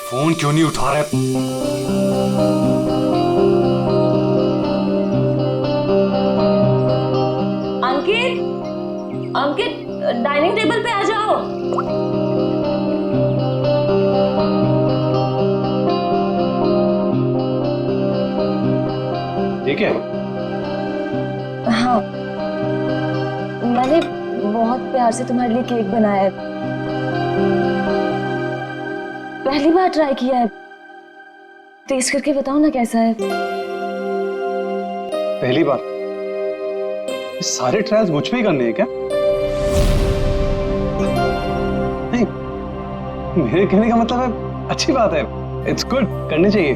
Phone क्यों नहीं उठा रहे? अंकित, अंकित, डाइनिंग टेबल पे आ जाओ। ठीक है। हाँ, मैंने बहुत प्यार से तुम्हारे लिए केक बनाया है। पहली बार ट्राई किया है। टेस्ट करके बताओ ना कैसा है। पहली बार? सारे ट्रायल्स मुझ पे ही करने हैं क्या? नहीं, मेरे कहने का मतलब है अच्छी बात है, इट्स गुड, करनी चाहिए।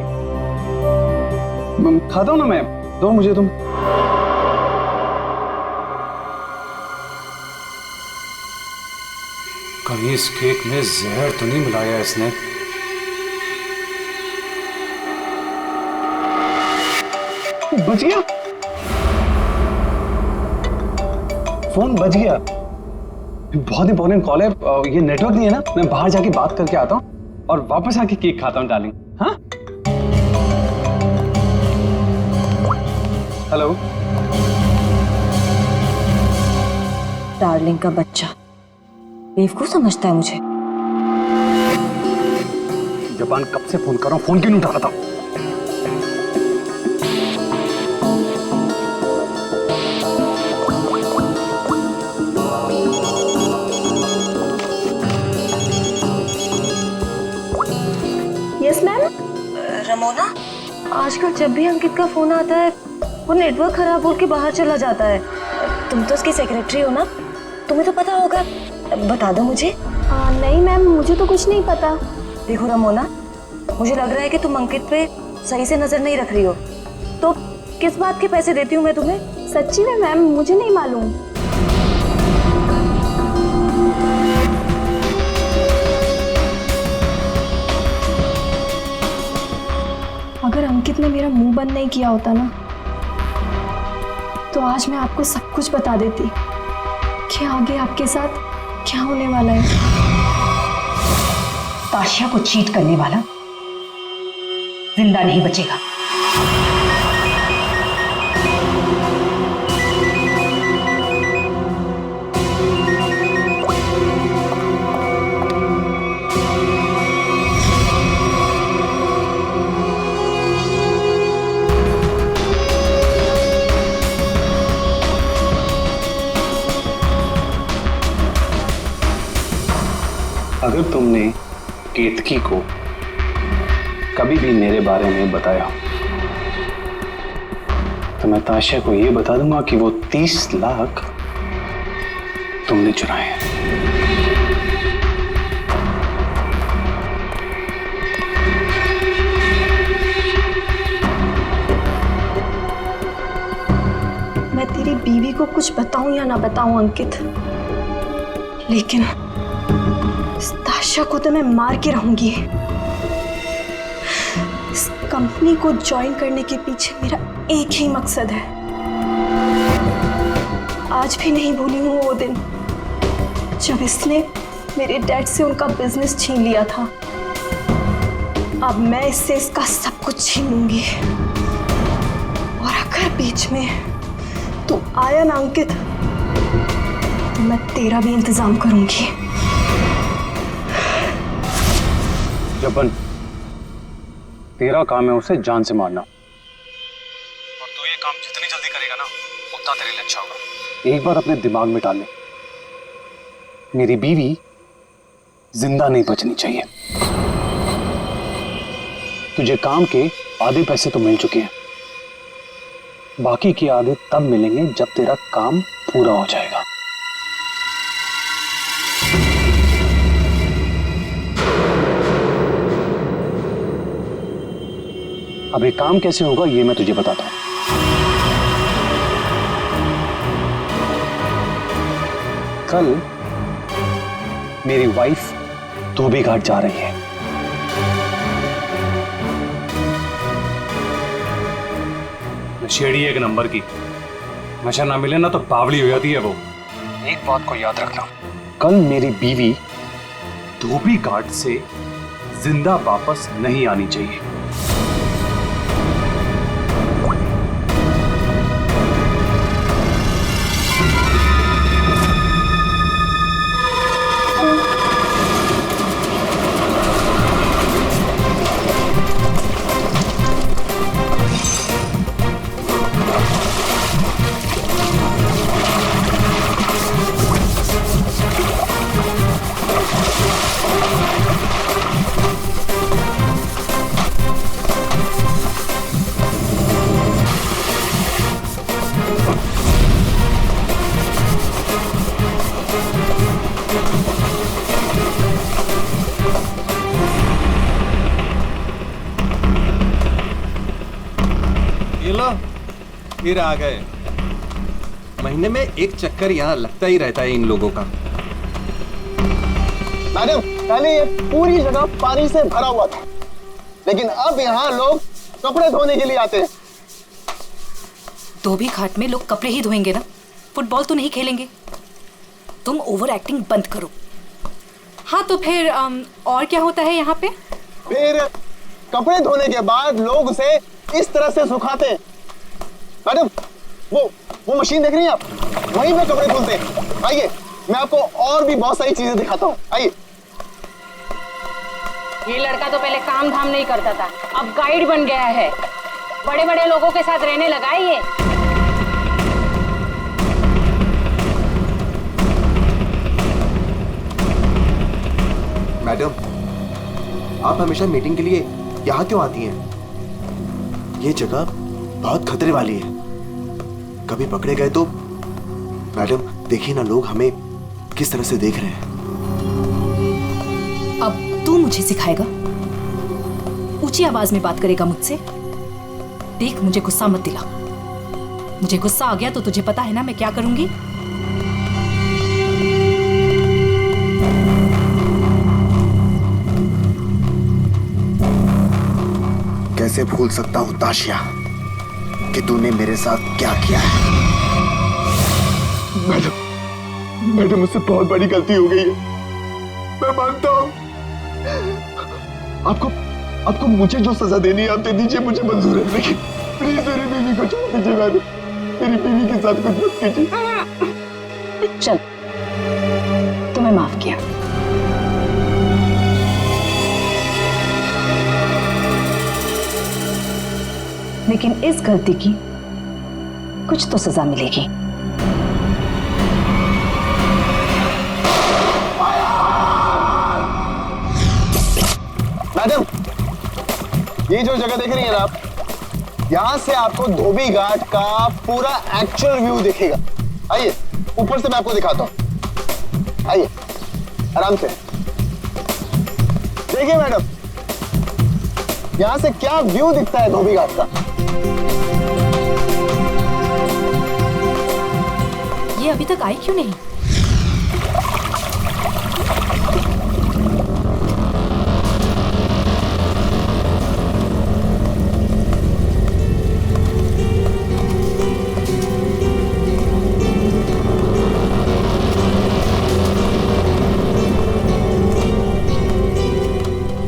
खाता हूं ना मैं, दो मुझे तुम। कहीं इस केक में जहर तो नहीं मिलाया इसने? बच गया, फोन बच गया। बहुत इंपॉर्टेंट कॉल है, ये नेटवर्क नहीं है ना, मैं बाहर जाके बात करके आता हूँ और वापस आके केक खाता हूँ डार्लिंग। हाँ, हेलो। डार्लिंग का बच्चा बेवकूफ समझता है मुझे। जबान कब से फोन कर रहा हूँ, फोन क्यों नहीं उठा रहा था? Yes ma'am. रमोना, आजकल जब भी अंकित का फोन आता है वो नेटवर्क खराब बोल के बाहर चला जाता है। तुम तो उसकी सेक्रेटरी हो ना, तुम्हें तो पता होगा, बता दो मुझे। नहीं मैम, मुझे तो कुछ नहीं पता। देखो रमोना, मुझे लग रहा है कि तुम अंकित पे सही से नजर नहीं रख रही हो। तो किस बात के पैसे देती हूँ मैं तुम्हें? सच्ची में मैम, मुझे नहीं मालूम। अगर अंकित ने मेरा मुंह बंद नहीं किया होता ना, तो आज मैं आपको सब कुछ बता देती कि आगे आपके साथ क्या होने वाला है। ताशिया को चीट करने वाला जिंदा नहीं बचेगा। अगर तुमने केतकी को कभी भी मेरे बारे में बताया तो मैं ताशिया को यह बता दूंगा कि वो 30 लाख तुमने चुराए हैं। मैं तेरी बीवी को कुछ बताऊं या ना बताऊं अंकित, लेकिन इस ताशा को तो मैं मार के रहूंगी। इस कंपनी को ज्वाइन करने के पीछे मेरा एक ही मकसद है। आज भी नहीं भूली हूँ वो दिन जब इसने मेरे डैड से उनका बिजनेस छीन लिया था। अब मैं इससे इसका सब कुछ छीन लूंगी। और अगर बीच में तू आया ना अंकित, तो मैं तेरा भी इंतजाम करूंगी। जबन, तेरा काम है उसे जान से मारना, और तू ये काम जितनी जल्दी करेगा ना उतना तेरे लिए अच्छा होगा। एक बार अपने दिमाग में डाल ले, मेरी बीवी जिंदा नहीं बचनी चाहिए। तुझे काम के आधे पैसे तो मिल चुके हैं, बाकी के आधे तब मिलेंगे जब तेरा काम पूरा हो जाएगा। अब ये काम कैसे होगा ये मैं तुझे बताता हूं। कल मेरी वाइफ धोबी घाट जा रही है। नशेड़ी एक नंबर की, नशा ना मिले ना तो बावली हो जाती है वो। एक बात को याद रखना, कल मेरी बीवी धोबी घाट से जिंदा वापस नहीं आनी चाहिए। फिर आ गए। महीने में एक चक्कर यहाँ लगता ही रहता है इन लोगों का। मैडम, पहले ये पूरी जगह पानी से भरा हुआ था, लेकिन अब यहाँ लोग कपड़े धोने के लिए आते हैं। धोबी घाट में लोग कपड़े ही धोएंगे ना, फुटबॉल तो नहीं खेलेंगे। तुम ओवर एक्टिंग बंद करो। हाँ तो फिर और क्या होता है यहाँ पे? फिर कपड़े धोने के बाद लोग उसे इस तरह से सुखाते हैं। मैडम, वो मशीन देख रही हैं आप? वहीं पे कपड़े धुलते हैं। आइए, मैं आपको और भी बहुत सारी चीजें दिखाता हूँ। आइए। ये लड़का तो पहले काम धाम नहीं करता था, अब गाइड बन गया है। बड़े बड़े लोगों के साथ रहने लगा है ये। मैडम, आप हमेशा मीटिंग के लिए यहाँ क्यों आती हैं? ये जगह बहुत खतरे वाली है, कभी पकड़े गए तो। मैडम देखिए ना, लोग हमें किस तरह से देख रहे हैं। अब तू मुझे सिखाएगा? ऊंची आवाज में बात करेगा मुझसे? देख, मुझे गुस्सा मत दिला। मुझे गुस्सा आ गया तो तुझे पता है ना मैं क्या करूंगी। कैसे भूल सकता हूं ताशिया कि तूने मेरे साथ क्या किया है। मैडम, मुझसे बहुत बड़ी गलती हो गई है, मैं मानता हूँ। आपको मुझे जो सजा देनी है आप दे दीजिए, मुझे मंजूर है, लेकिन प्लीज मेरी बीवी को छोड़ दीजिए। मैडम, मेरी बीवी के साथ कुछ मत कीजिए। चल, तुम्हें माफ किया। लेकिन इस गलती की कुछ तो सजा मिलेगी। मैडम, ये जो जगह देख रही हैं ना आप, यहाँ से आपको धोबी घाट का पूरा एक्चुअल व्यू दिखेगा। आइए, ऊपर से मैं आपको दिखाता हूँ। आइए, आराम से देखिए मैडम, यहाँ से क्या व्यू दिखता है धोबी घाट का। ये अभी तक आई क्यों नहीं?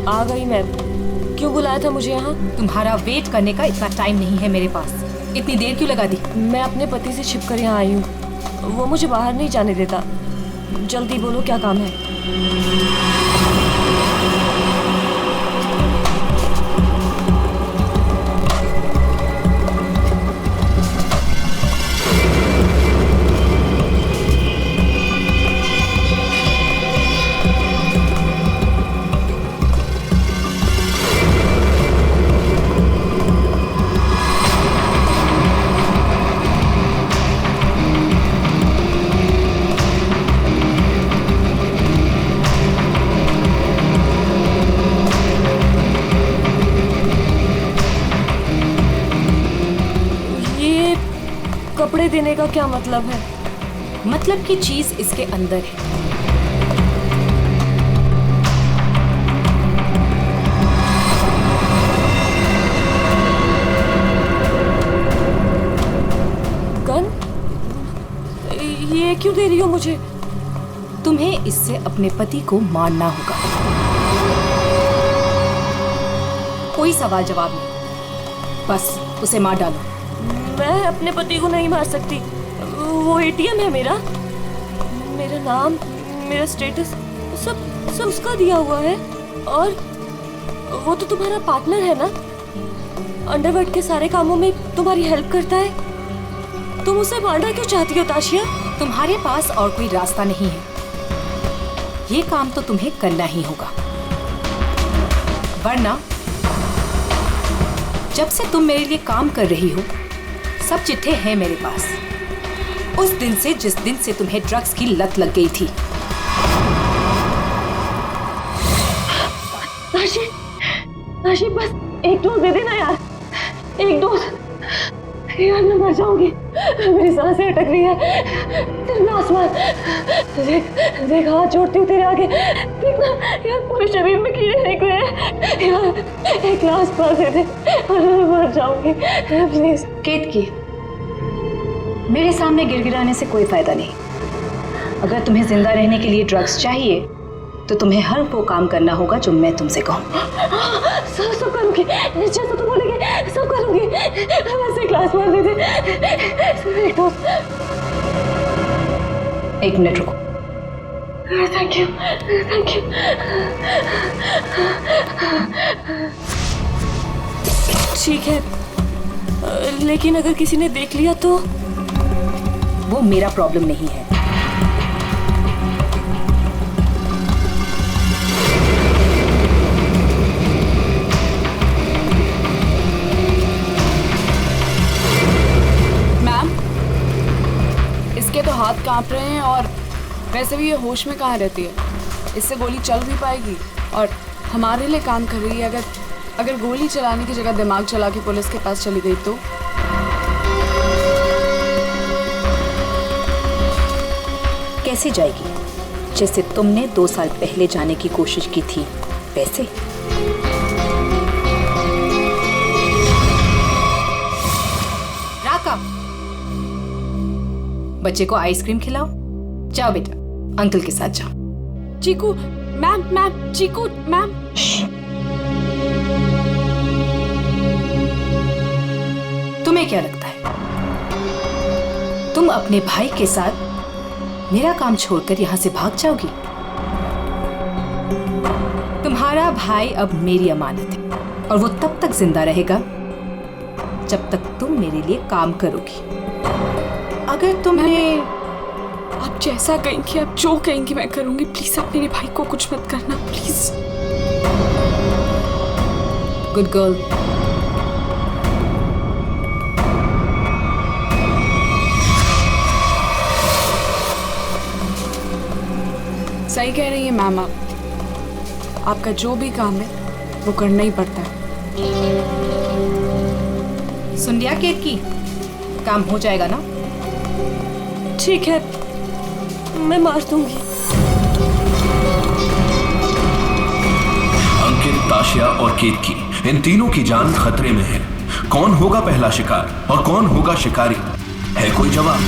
आ गई मैम। क्यों बुलाया था मुझे यहाँ? तुम्हारा वेट करने का इतना टाइम नहीं है मेरे पास। इतनी देर क्यों लगा दी? मैं अपने पति से छिपकर यहाँ आई हूँ, वो मुझे बाहर नहीं जाने देता। जल्दी बोलो, क्या काम है? कपड़े देने का क्या मतलब है? मतलब की चीज इसके अंदर है। गन? ये क्यों दे रही हो मुझे? तुम्हें इससे अपने पति को मारना होगा। कोई सवाल जवाब नहीं, बस उसे मार डालो। मैं अपने पति को नहीं मार सकती। वो एटीएम है मेरा, मेरा नाम, मेरा स्टेटस सब उसका दिया हुआ है। और वो तो तुम्हारा पार्टनर है ना, अंडरवर्ल्ड के सारे कामों में तुम्हारी हेल्प करता है। तुम उसे मारना क्यों चाहती हो ताशिया? तुम्हारे पास और कोई रास्ता नहीं है, ये काम तो तुम्हें करना ही होगा, वरना जब से तुम मेरे लिए काम कर रही हो सब चिट्ठे हैं मेरे पास, उस दिन से जिस दिन से तुम्हें ड्रग्स की लत लग गई थी। ताशी बस एक डोज दे देना यार, एक डोज। यार मैं मर जाऊंगी, मेरी सांसें अटक रही है। तेरे आसमान देख हाथ जोड़ती हूँ तेरे आगे, देखना यार पूरे शरीर में कीड़े निकले हैं। यार एक ग्लास पास दे दे और मैं मर जाऊंगी प्लीज। केतकी, मेरे सामने गिड़गिड़ाने से कोई फायदा नहीं। अगर तुम्हें जिंदा रहने के लिए ड्रग्स चाहिए तो तुम्हें हर वो काम करना होगा जो मैं तुमसे कहूँ। सब करूंगी, जैसा तुम बोलेगे सब करूंगी। बस एक ग्लास पास दे दे, एक डोज। 1 मिनट रुको। Thank you, thank you. ठीक है, लेकिन अगर किसी ने देख लिया तो? वो मेरा प्रॉब्लम नहीं है। मैम, इसके तो हाथ कांप रहे हैं और वैसे भी ये होश में कहाँ रहती है। इससे गोली चल भी पाएगी और हमारे लिए काम कर रही है। अगर गोली चलाने की जगह दिमाग चला के पुलिस के पास चली गई तो? कैसे जाएगी? जैसे तुमने 2 साल पहले जाने की कोशिश की थी वैसे। राका, बच्चे को आइसक्रीम खिलाओ। जाओ बेटा, अंकल के साथ जाओ। चीकू मैम, चीकू मैम। तुम्हें क्या लगता है तुम अपने भाई के साथ मेरा काम छोड़कर यहां से भाग जाओगी? तुम्हारा भाई अब मेरी अमानत है और वो तब तक जिंदा रहेगा जब तक तुम मेरे लिए काम करोगी। अगर तुम्हें आप जैसा कहेंगी, आप जो कहेंगी मैं करूंगी। प्लीज आप मेरे भाई को कुछ मत करना, प्लीज। Good girl. सही कह रही है मैम आप। आपका जो भी काम है वो करना ही पड़ता है। सुन लिया केतकी, काम हो जाएगा ना? ठीक है, मैं मार दूंगी। अंकित, ताशिया और केतकी, इन तीनों की जान खतरे में है। कौन होगा पहला शिकार और कौन होगा शिकारी? है कोई जवाब?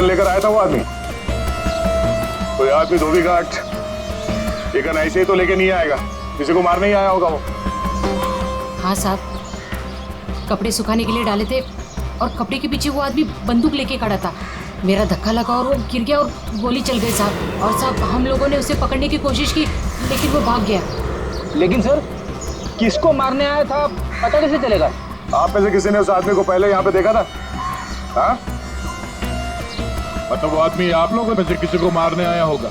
लेकर आया था वो आदमी। कोई आदमी धोबी घाट ये गन ऐसे ही तो लेके नहीं आएगा, किसी को मारने ही आया होगा वो। हाँ साहब, कपड़े सुखाने के लिए डाले थे और कपड़े के पीछे वो आदमी बंदूक लेके खड़ा था। मेरा धक्का लगा और वो गिर गया और गोली चल गई साहब। और साहब हम लोगों ने उसे पकड़ने की कोशिश की लेकिन वो भाग गया। लेकिन सर, किसको मारने आया था पता कैसे चलेगा? आप में से किसी ने उस आदमी को पहले यहाँ पे देखा था? हाँ? मतलब वो आदमी आप लोगों में से किसी को मारने आया होगा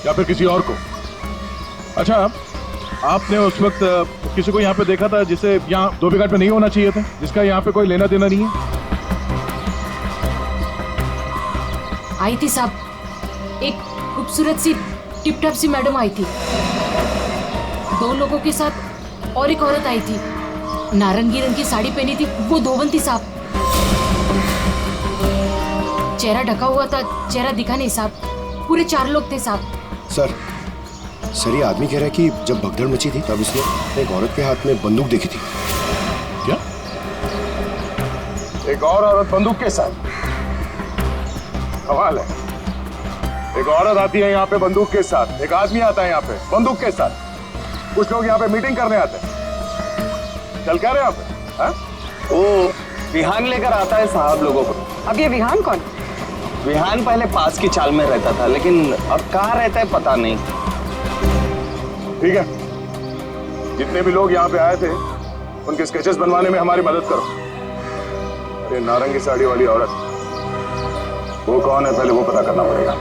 या फिर किसी और को? अच्छा, आपने उस वक्त किसी को यहाँ पे देखा था जिसे यहाँ धोबी घाट पे नहीं होना चाहिए था, जिसका यहाँ पे कोई लेना देना नहीं है? आई थी साहब, एक खूबसूरत सी टिप टॉप सी मैडम आई थी, 2 लोगों के साथ और एक औरत आई थी, नारंगी रंग की साड़ी पहनी थी, वो धोबन थी साहब। चेहरा ढका हुआ था, चेहरा दिखा नहीं साहब। पूरे 4 लोग थे साहब। सर ये आदमी कह रहा है कि जब भगदड़ मची थी तब उसने एक औरत के हाथ में बंदूक देखी थी। क्या? एक और औरत बंदूक के साथ? कमाल है। एक औरत आती है यहाँ पे बंदूक के साथ, एक आदमी आता है यहाँ पे बंदूक के साथ। कुछ लोग यहाँ पे मीटिंग करने आते हैं। चल क्या रहे यहाँ पे? हाँ? वो विहान लेकर आता है साहब लोगों को। अब ये विहान कौन? विहान पहले पास की चाल में रहता था, लेकिन अब कहाँ रहता है पता नहीं। ठीक है, जितने भी लोग यहाँ पे आए थे उनके स्केचेस बनवाने में हमारी मदद करो। अरे नारंगी साड़ी वाली औरत, वो कौन है पहले वो पता करना पड़ेगा।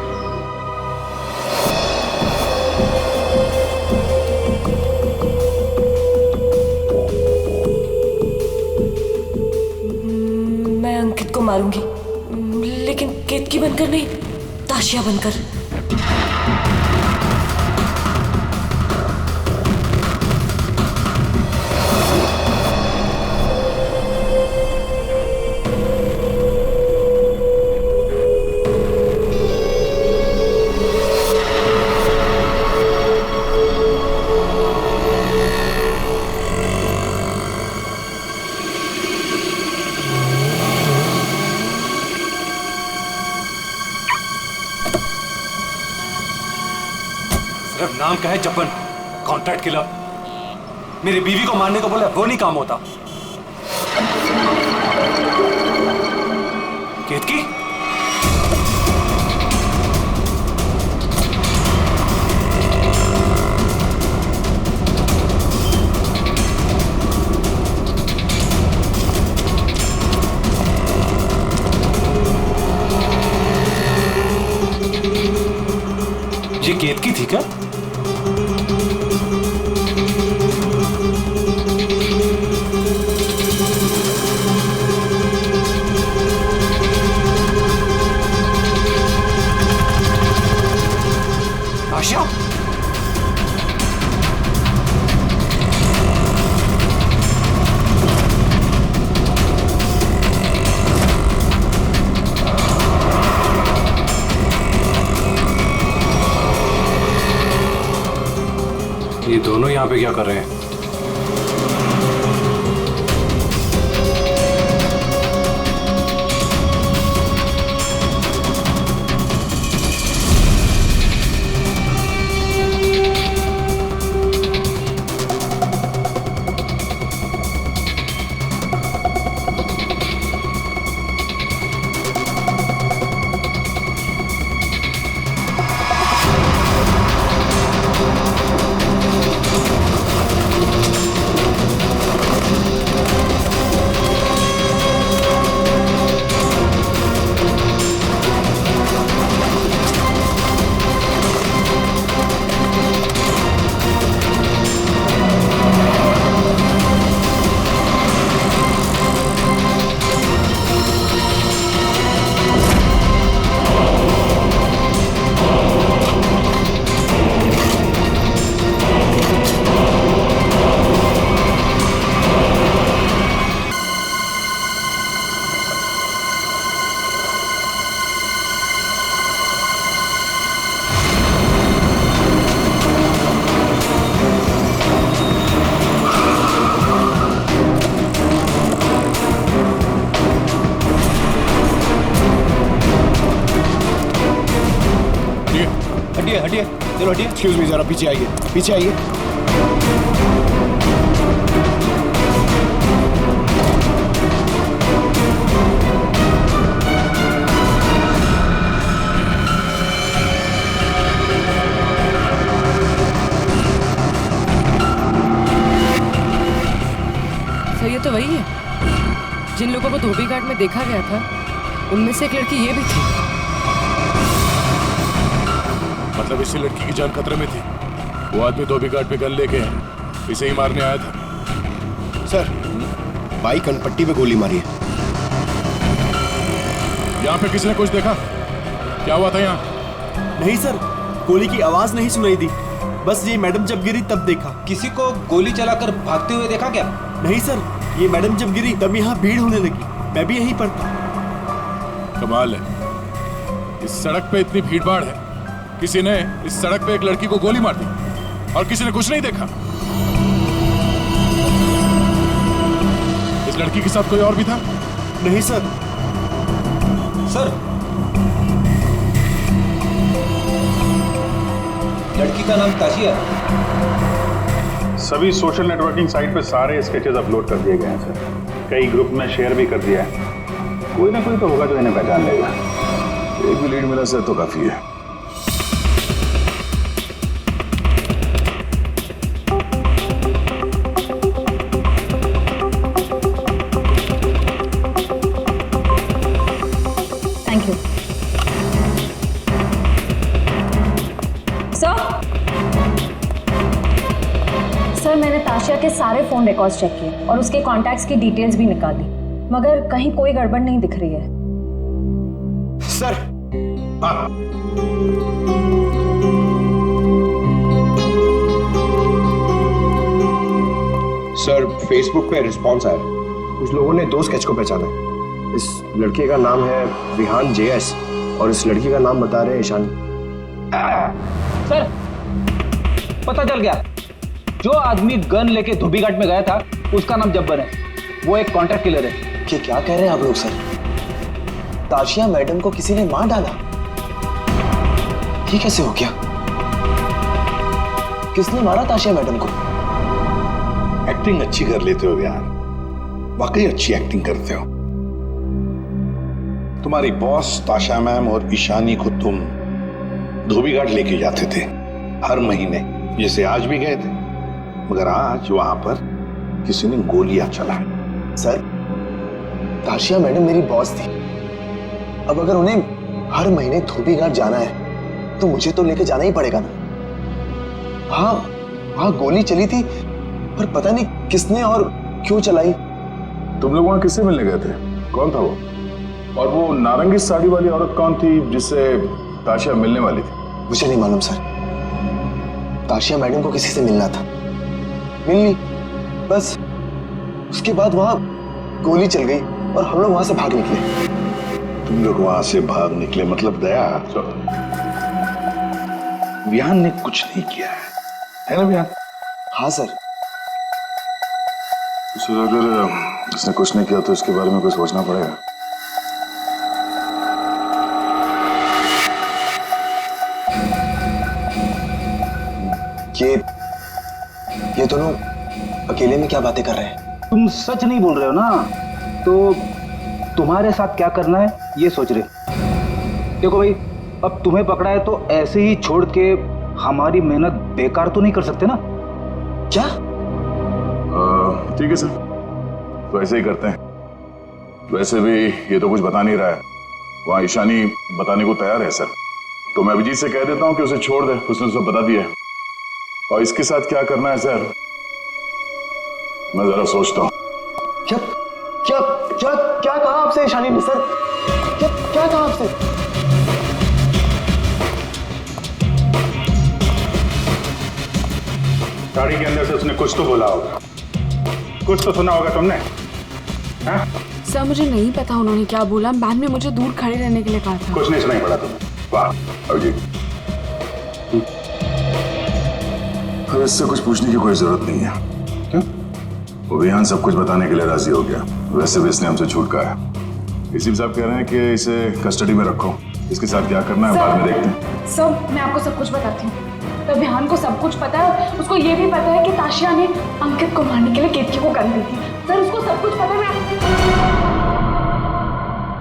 मैं अंकित को मारूंगी, लेकिन केतकी बनकर नहीं, ताशिया बनकर। सिर्फ नाम का है जपन, कॉन्ट्रैक्ट किलर। मेरी बीवी को मारने को बोले वो नहीं काम होता। केतकी, ये केतकी थी क्या? आशा, ये दोनों यहाँ पे क्या कर रहे हैं? हटिए, चलो हटिए। एक्सक्यूज मी, जरा पीछे आइए, पीछे आइए। सर ये तो वही है जिन लोगों को धोबी घाट में देखा गया था, उनमें से एक लड़की ये भी थी। मतलब इसी लड़की की जान खतरे में थी। वो आदमी धोबी घाट पे गन लेके इसे ही मारने आया था। सर, बाई कनपट्टी पे गोली मारी है। यहाँ पे किसी ने कुछ देखा? क्या हुआ था यहाँ? नहीं सर, गोली की आवाज नहीं सुनाई दी, बस ये मैडम जब गिरी तब देखा। किसी को गोली चलाकर भागते हुए देखा क्या? नहीं सर, ये मैडम जब गिरी तब यहाँ भीड़ होने लगी, मैं भी यहीं पर था। कमाल है, इस सड़क पे इतनी भीड़ भाड़ है, किसी ने इस सड़क पे एक लड़की को गोली मार दी और किसी ने कुछ नहीं देखा। इस लड़की के साथ कोई और भी था? नहीं सर। सर, लड़की का नाम ताशिया। सभी सोशल नेटवर्किंग साइट पे सारे स्केचेस अपलोड कर दिए गए हैं सर। कई ग्रुप में शेयर भी कर दिया है। कोई ना कोई तो होगा जो इन्हें पहचान लेगा। एक भी लीड मिला सर तो काफी है। थैंक यू सर, मैंने ताशिया के सारे फोन रिकॉर्ड्स चेक किए और उसके कॉन्टैक्ट्स की डिटेल्स भी निकाली, मगर कहीं कोई गड़बड़ नहीं दिख रही है। सर, सर, फेसबुक पे रिस्पॉन्स आया। कुछ लोगों ने 2 स्केच को पहचाना है। इस लड़के का नाम है विहान JS और इस लड़की का नाम बता रहे हैं ईशानी। सर, पता चल गया, जो आदमी गन लेके धोबी घाट में गया था उसका नाम जब्बर है। वो एक कॉन्ट्रैक्ट किलर है। कि क्या कह रहे हैं आप लोग सर? ताशिया मैडम को किसी ने मार डाला? ये कैसे हो गया? किसने मारा ताशिया मैडम को? एक्टिंग अच्छी कर लेते हो यार, वाकई अच्छी एक्टिंग करते हो। तुम्हारी बॉस ताशा मैम और ईशानी को तुम धोबी घाट लेके जाते थे हर महीने, जैसे आज भी गए थे, मगर आज वहां पर किसी ने गोलियां चलाई। सर, ताशिया मैडम मेरी बॉस थी। अब अगर उन्हें हर महीने धोबी घाट जाना है तो मुझे तो लेके जाना ही पड़ेगा ना। हाँ, वहां गोली चली थी, पर पता नहीं किसने और क्यों चलाई। तुम लोग वहां किससे मिलने गए थे? कौन था वो? और वो नारंगी साड़ी वाली औरत कौन थी जिससे ताशिया मिलने वाली थी? मुझे नहीं मालूम सर। ताशिया मैडम को किसी से मिलना था, मिल ली, बस उसके बाद वहां गोली चल गई और हम लोग वहां से भाग निकले। तुम लोग वहां से भाग निकले मतलब दया? विहान ने कुछ नहीं किया है ना विहान? हाँ सर। सर, अगर उसने कुछ नहीं किया तो इसके बारे में कुछ सोचना पड़ेगा। ये दोनों अकेले में क्या बातें कर रहे हैं? तुम सच नहीं बोल रहे हो ना, तो तुम्हारे साथ क्या करना है ये सोच रहे। देखो भाई, अब तुम्हें पकड़ा है तो ऐसे ही छोड़ के हमारी मेहनत बेकार तो नहीं कर सकते ना? क्या? ठीक है सर, तो ऐसे ही करते हैं। वैसे भी ये तो कुछ बता नहीं रहा है, वहां ईशानी बताने को तैयार है सर, तो मैं अभिजीत से कह देता हूं कि उसे छोड़ दे, उसने सब बता दिया है। और इसके साथ क्या करना है सर, मैं जरा सोचता हूं। क्या क्या क्या क्या कहा आपसे ईशानी ने सर? क्या क्या कहा आपसे? गाड़ी के अंदर से उसने कुछ तो बोला होगा, कुछ तो सुना होगा तुमने? हाँ? सर, मुझे नहीं पता उन्होंने क्या बोला। बाद में मुझे दूर खड़े रहने के लिए कहा था। कुछ नहीं सुनाई पड़ा तुम्हें? वाह अभिजीत, अब इससे कुछ पूछने की कोई जरूरत नहीं है। क्यों? वो विहान सब कुछ बताने के लिए राजी हो गया। वैसे भी इसने हमसे छूट कहा है। इसी साहब कह रहे हैं कि इसे कस्टडी में रखो, इसके साथ क्या करना है बाद में देखते हैं। सर, मैं आपको सब कुछ बताती हूँ। तो विहान को सब कुछ पता है, उसको ये भी पता है कि ताशिया ने अंकित को मारने के लिए केतकी को गन दी थी। सर, उसको सब कुछ पता है।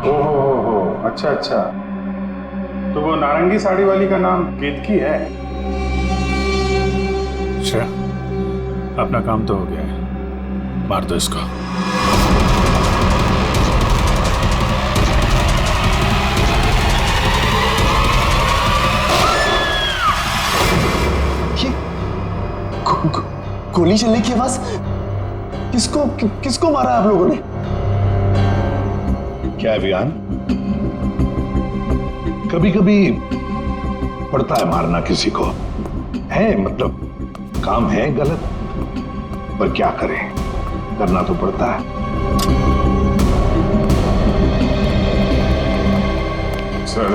ओहो, अच्छा अच्छा, तो वो नारंगी साड़ी वाली का नाम केतकी है? अच्छा, अपना काम तो हो गया है, मार दो इसको। गोली चलने की आवाज। किसको मारा आप लोगों ने? क्या विहान, कभी कभी पड़ता है मारना किसी को, है मतलब काम है गलत, पर क्या करें, करना तो पड़ता है। सर,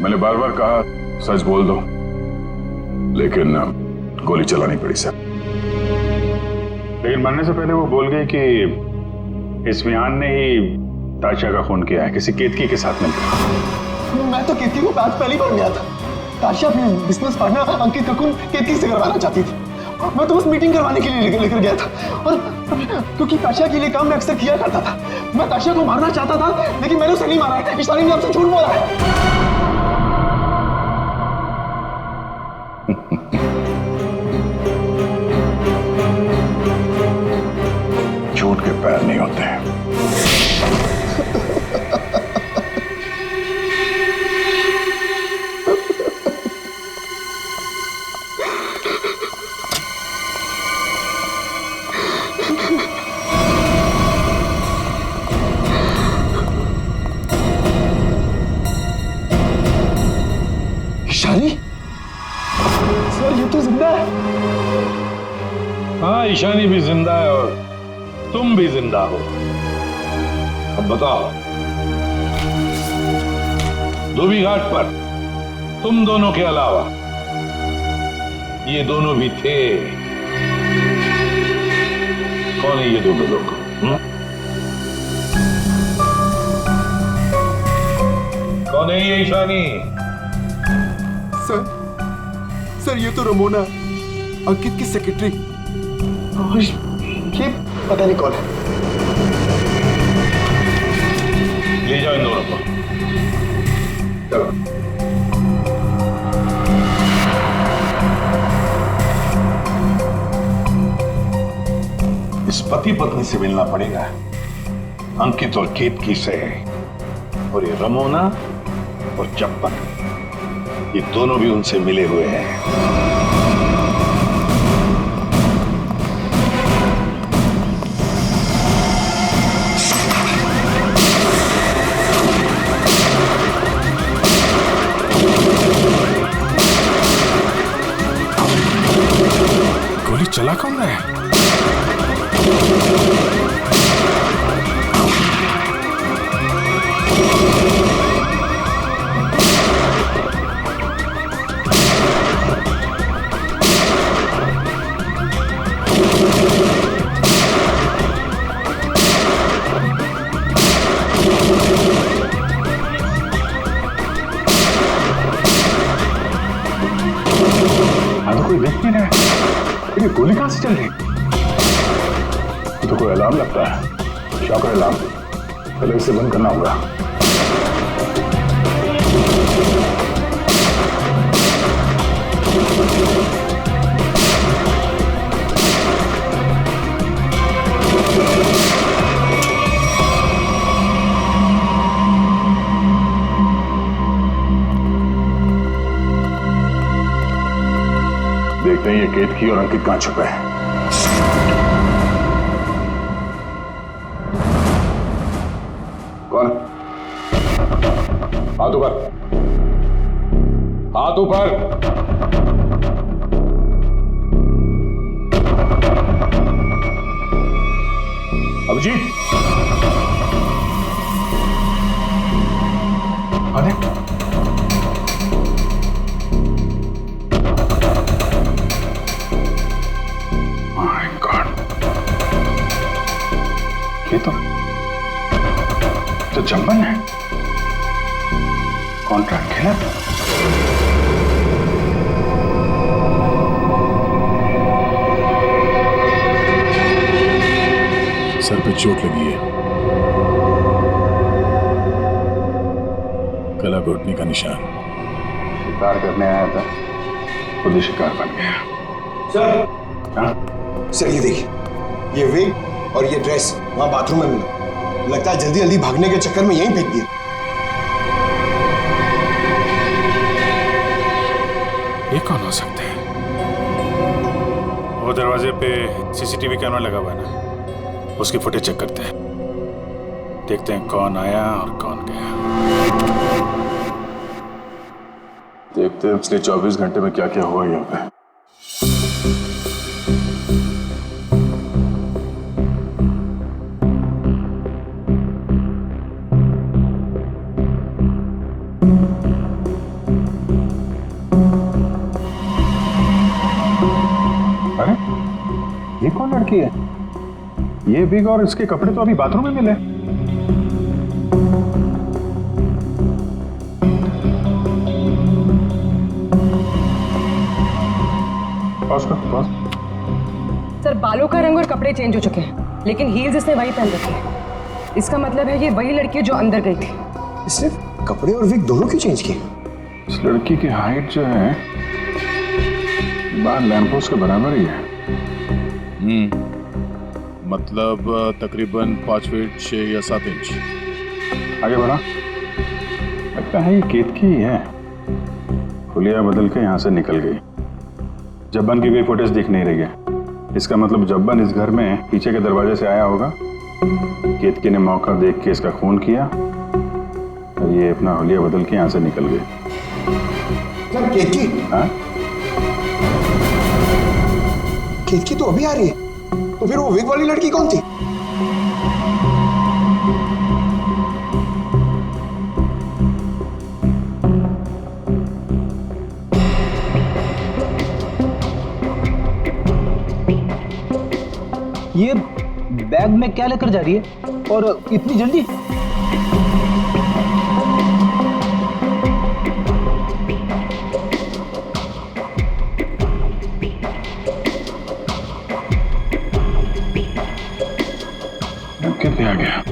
मैंने बार बार कहा सच बोल दो, लेकिन गोली चलानी पड़ी सर। लेकिन मरने से पहले वो बोल गई कि इस विहान ने ही ताशा का खून किया है, किसी केतकी के साथ मिलकर। मैं तो केतकी को आज पहली बार मिला था। ताशा अपने बिजनेस पार्टनर अंकित का खून केतकी से करवाना चाहती थी। मैं तो बस मीटिंग करवाने के लिए लेकर गया था, और क्योंकि ताशा के लिए काम मैं अक्सर किया करता था। मैं ताशा को मारना चाहता था, लेकिन मैंने उसे नहीं मारा है। इशानी ने आपसे झूठ बोला है। झूठ के पैर नहीं होते हैं। ईशानी, सर ये तो जिंदा है। हाँ, ईशानी भी जिंदा है और तुम भी जिंदा हो। अब बताओ, धोबी घाट पर तुम दोनों के अलावा ये दोनों भी थे। कौन है ये दोनों लोग? कौन है ये ईशानी? सर ये तो रमोना, अंकित की सेक्रेटरी। ये पता नहीं कौन है। ले जाओ इन दोनों को। चलो। इस पति पत्नी से मिलना पड़ेगा, अंकित और केतकी से। और ये रमोना और चप्पन, ये दोनों भी उनसे मिले हुए हैं। गोली चला कौन है? कोई देख नहीं रहा है। ये गोली कहां से चल रही? तो कोई अलार्म लगता है, शॉकर अलार्म। पहले इसे बंद करना होगा। देखते हैं ये केतकी और अंकित कहां छुपे हैं। कौन? हाथ ऊपर, हाथ ऊपर। अभिजीत, अरे ये तो चंपन है। कॉन्ट्रैक्ट खेला था। सर पे चोट लगी है, गला घोटने का निशान। शिकार करने आया था, खुद ही शिकार बन गया। सर, हाँ? सर ये देखिए, ये विग और ये ड्रेस वहां बाथरूम में मिला। लगता है जल्दी जल्दी भागने के चक्कर में यहीं फेंक दिया। ये कौन हो सकते हैं? वो दरवाजे पे सीसीटीवी कैमरा लगा हुआ है ना, उसकी फुटेज चेक करते हैं, देखते हैं कौन आया और कौन गया। देखते हैं पिछले 24 घंटे में क्या क्या हुआ यहाँ पे। अरे ये कौन लड़की है? ये बिग और इसके कपड़े तो अभी बाथरूम में मिले। पॉज कर, पॉज। सर बालों का रंग और कपड़े चेंज हो चुके हैं, लेकिन हील्स इसने वही पहन रखी है। इसका मतलब है ये वही लड़की है जो अंदर गई थी। इसने कपड़े और विग दोनों क्यों चेंज किए? इस लड़की की हाइट जो है बाहर लैंपपोस्ट के बराबर ही है। मतलब तकरीबन 5 फीट 6 या 7 इंच। आगे बढ़ा, लगता है ये केतकी ही है। हुलिया बदल के यहाँ से निकल गई। जब्बन की कोई फुटेज दिख नहीं रही है। इसका मतलब जब्बन इस घर में पीछे के दरवाजे से आया होगा। केतकी ने मौका देख के इसका खून किया और ये अपना हुलिया बदल के यहाँ से निकल गई। सर केतकी? हाँ? केतकी तो अभी आ रही है, तो फिर वो विग वाली लड़की कौन थी? ये बैग में क्या लेकर जा रही है और इतनी जल्दी? कितने आ गया?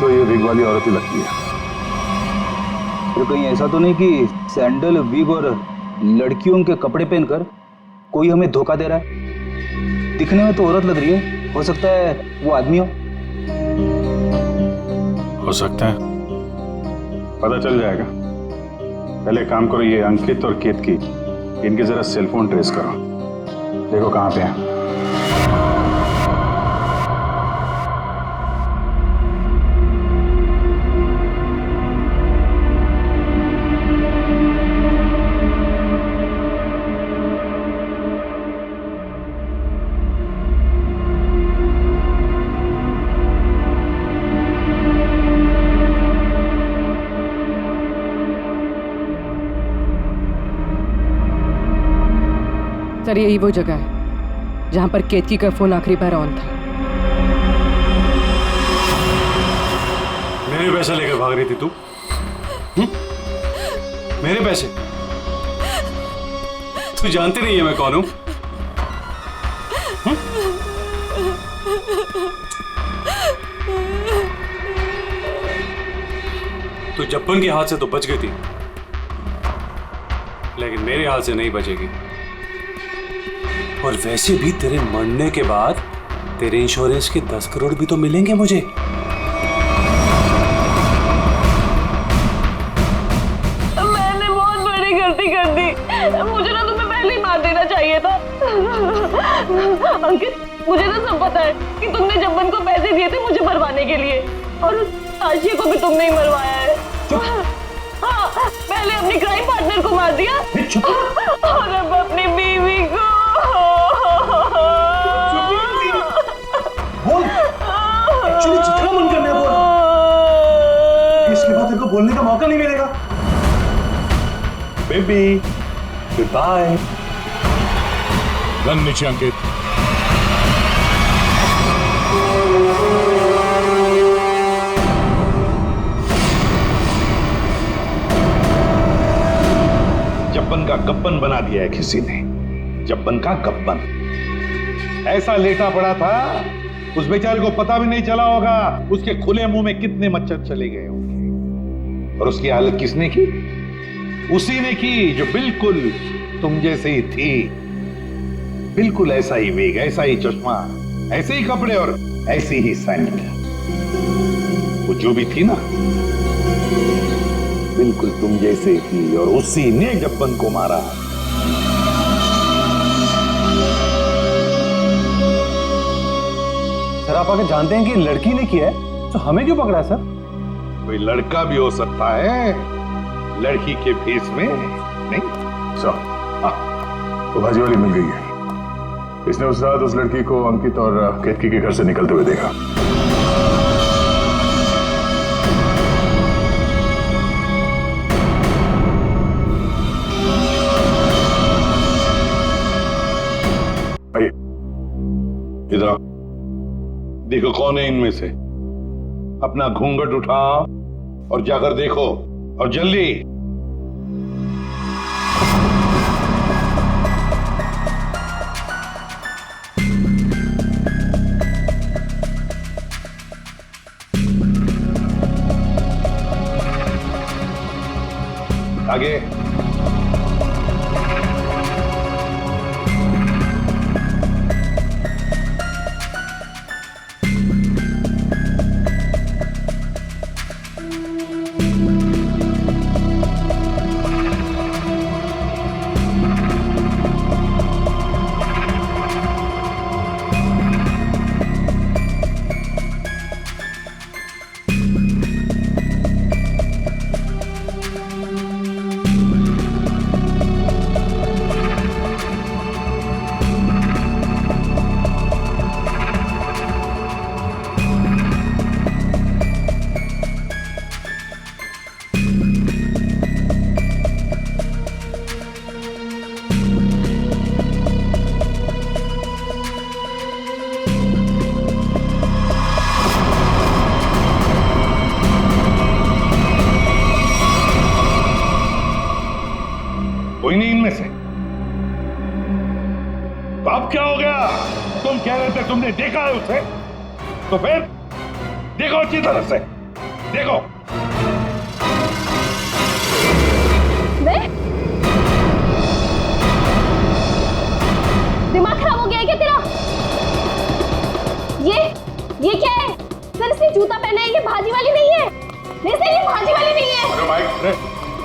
तो ये विग वाली औरत ही लगती है। तो कहीं ऐसा तो नहीं कि सैंडल, विग और लड़कियों के कपड़े पहनकर कोई हमें धोखा दे रहा है? दिखने में तो औरत लग रही है, हो सकता है वो आदमी हो सकता है, पता चल जाएगा। पहले काम करो, ये अंकित और केतकी, इनके जरा सेलफोन ट्रेस करो, देखो कहाँ पे हैं। सर यही वो जगह है जहां पर केतकी का फोन आखिरी बार ऑन था। मेरे पैसे लेकर भाग रही थी तू? मेरे पैसे? तू जानती नहीं है मैं कौन हूं? तू जब्बन के हाथ से तो बच गई थी, लेकिन मेरे हाथ से नहीं बचेगी। और वैसे भी तेरे मरने के बाद तेरे इंश्योरेंस के 10 करोड़ भी तो मिलेंगे मुझे। मैंने बहुत बड़ी गलती कर दी, मुझे ना तुम्हें पहले ही मार देना चाहिए था। अंकित, मुझे ना सब पता है कि तुमने जब्बन को पैसे दिए थे मुझे मरवाने के लिए, और उस आशिया को भी तुमने ही मरवाया है। हाँ, पहले अपनी क्राइम पार्टनर को मार दिया और अब अपनी बीवी को। बोल, एक्चुअली जितना मन करना है बोल, इसके बाद तेरे को बोलने का मौका नहीं मिलेगा। Baby, good bye. गन नीचे अंकित। जब जब्बन का गब्बन बना दिया है किसी ने, जब्बन का गब्बन। ऐसा लेटा पड़ा था, उस बेचारे को पता भी नहीं चला होगा उसके खुले मुंह में कितने मच्छर चले गए होंगे। और उसकी हालत किसने की? उसी ने की जो बिल्कुल तुम जैसे ही थी, बिल्कुल ऐसा ही वेग, ऐसा ही चश्मा, ऐसे ही कपड़े और ऐसी ही सैंडल। वो जो भी थी ना, बिल्कुल तुम जैसे थी, और उसी ने जब्बन को मारा। सर आप आगे जानते हैं कि लड़की ने किया है, तो हमें क्यों पकड़ा है सर? कोई लड़का भी हो सकता है लड़की के फेस में, नहीं? तो भाजी वाली मिल गई है। इसने उस रात उस लड़की को अंकित और केतकी के घर से निकलते हुए देखा। आइए इधर आओ, देखो कौन है इनमें से। अपना घूंघट उठाओ और जाकर देखो, और जल्दी। आगे। कोई नहीं इनमें से? तो अब क्या हो गया? तुम कह रहे थे तुमने देखा है उसे, तो फिर देखो अच्छी तरह से, देखो। मैं? दिमाग खराब हो गया है क्या तेरा? ये क्या है? सर इसने जूता पहना है, ये भाजी वाली नहीं है। नहीं सर ये भाजी वाली नहीं है। अरे भाई,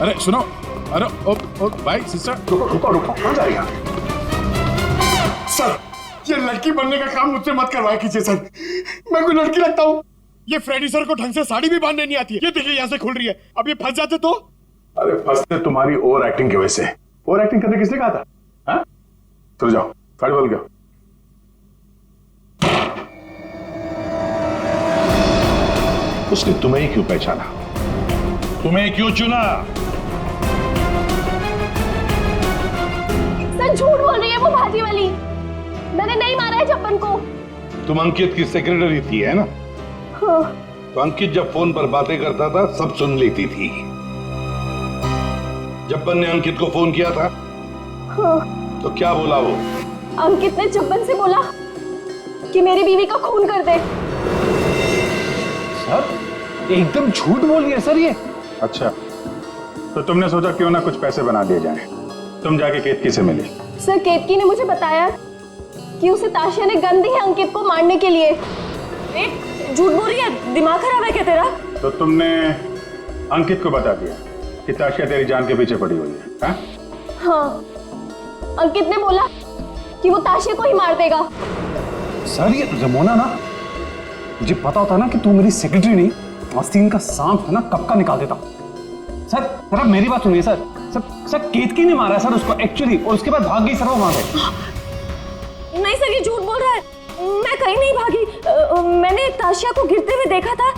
अरे सुनो, अरे ओ भाई सिस्टर, रुको कहाँ जा रही है? सर ये लड़की बनने का काम मुझसे मत करवाया कीजिए सर, मैं कोई लड़की लगता हूँ? ये फ्रेडी सर को ढंग से साड़ी भी बांधने नहीं आती है। ये देखिए यहाँ से खुल रही है, अब ये फंस जाते तो? अरे फंसते तुम्हारी ओवर एक्टिंग की वजह से। ओवर एक्टिंग करने किसने कहा था? हाँ? चलो जाओ, साड़ी बोल गया। उसने तुम्हें क्यों पहचाना? तुम्हें क्यों चुना? सर झूठ बोल रही है वो भाजी वाली, मैंने नहीं मारा है जब्बन को। तुम अंकित की सेक्रेटरी थी है ना? हाँ। तो अंकित जब फोन पर बातें करता था सब सुन लेती थी। जब्बन ने अंकित को फोन किया था? हाँ। तो क्या बोला वो? अंकित ने जब्बन से बोला कि मेरी बीवी का खून कर दे। सर एकदम झूठ बोल रही है सर ये। अच्छा, तो तुमने सोचा क्यों ना कुछ पैसे बना दिए जाएं। तुम जाके केतकी से मिली? सर केतकी ने मुझे बताया कि उसे ताशिया ने गन दी है अंकित को मारने के लिए। झूठ बोल रही है, दिमाग खराब है क्या तेरा? तो तुमने अंकित को बता दिया कि ताशिया तेरी जान के पीछे पड़ी हुई है? हाँ? हाँ, अंकित ने बोला कि वो ताशिया को ही मार देगा। सर ये रमोना ना, मुझे पता होता ना कि तू मेरी सेक्रेटरी नहीं, आस्तीन का सांप है ना, कब का निकाल देता। सर सर आप मेरी बात सुनिए सर। सर केतकी ने मारा सर उसको एक्चुअली, और उसके बाद भाग गई सर वो वहां से। नहीं सर ये झूठ बोल रहा है, मैं कहीं नहीं भागी। मैंने ताशिया को गिरते हुए देखा था,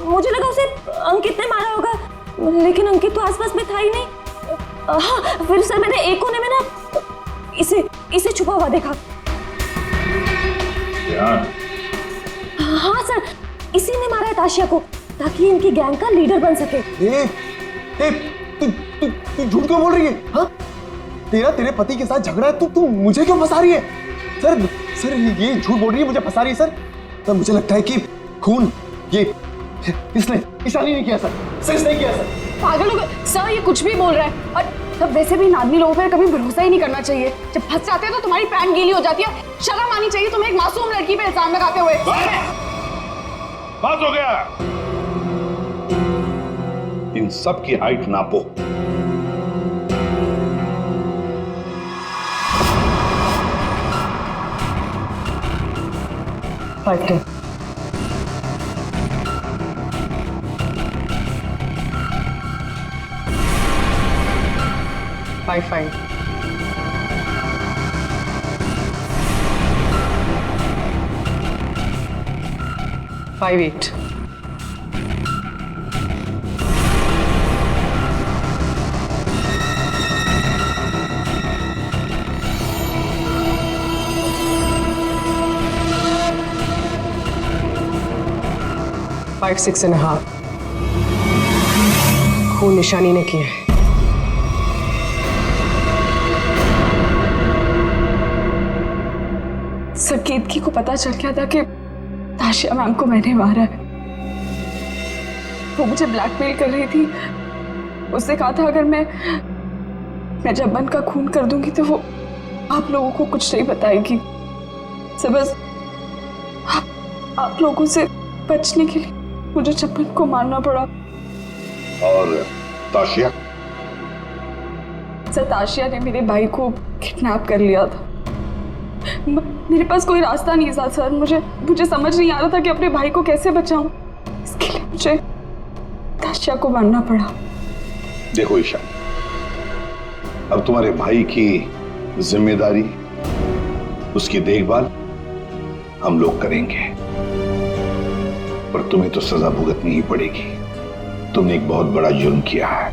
मुझे लगा उसे अंकित ने मारा होगा, लेकिन अंकित तो आसपास में था ही नहीं। हाँ फिर सर मैंने एक कोने में ना इसे छुपा हुआ देखा। हाँ सर, इसी ने मारा है ताशिया को ताकि इनकी गैंग का लीडर बन सके। तू झूठ क्यों बोल रही है? हाँ? तेरे पति के साथ झगड़ा है तो तू मुझे क्यों फंसा रही है? सर ये झूठ बोल रही है, मुझे फंसा रही है सर। मुझे लगता है कि खून ये इसने ईशानी ने किया सर इसने किया सर। पागल हो गए सर, ये कुछ भी बोल रहा है। और तब वैसे भी नादनी लोगों पर कभी भरोसा ही नहीं करना चाहिए। जब फंस जाते हैं तो तुम्हारी पैंट गीली हो जाती है। शर्म आनी चाहिए तुम्हें एक मासूम लड़की पे इल्जाम लगाते हुए। बस हो गया, इन सब की हाइट नापो। फाइव 5 8 5 6.5 खून निशानी ने किया है। सर केतकी को पता चल गया था कि ताशिया मैम को मैंने मारा है। वो मुझे ब्लैकमेल कर रही थी। उसने कहा था अगर मैं जब्बन का खून कर दूंगी तो वो आप लोगों को कुछ नहीं बताएगी। सर बस आप लोगों से बचने के लिए मुझे जब्बन को मारना पड़ा। और ताशिया? सर ताशिया ने मेरे भाई को किडनैप कर लिया था। मेरे पास कोई रास्ता नहीं था सर। मुझे समझ नहीं आ रहा था कि अपने भाई को कैसे बचाऊं। इसके लिए मुझे ताशिया को मारना पड़ा। देखो ईशा, अब तुम्हारे भाई की जिम्मेदारी, उसकी देखभाल हम लोग करेंगे, पर तुम्हें तो सजा भुगतनी ही पड़ेगी। तुमने एक बहुत बड़ा जुर्म किया है।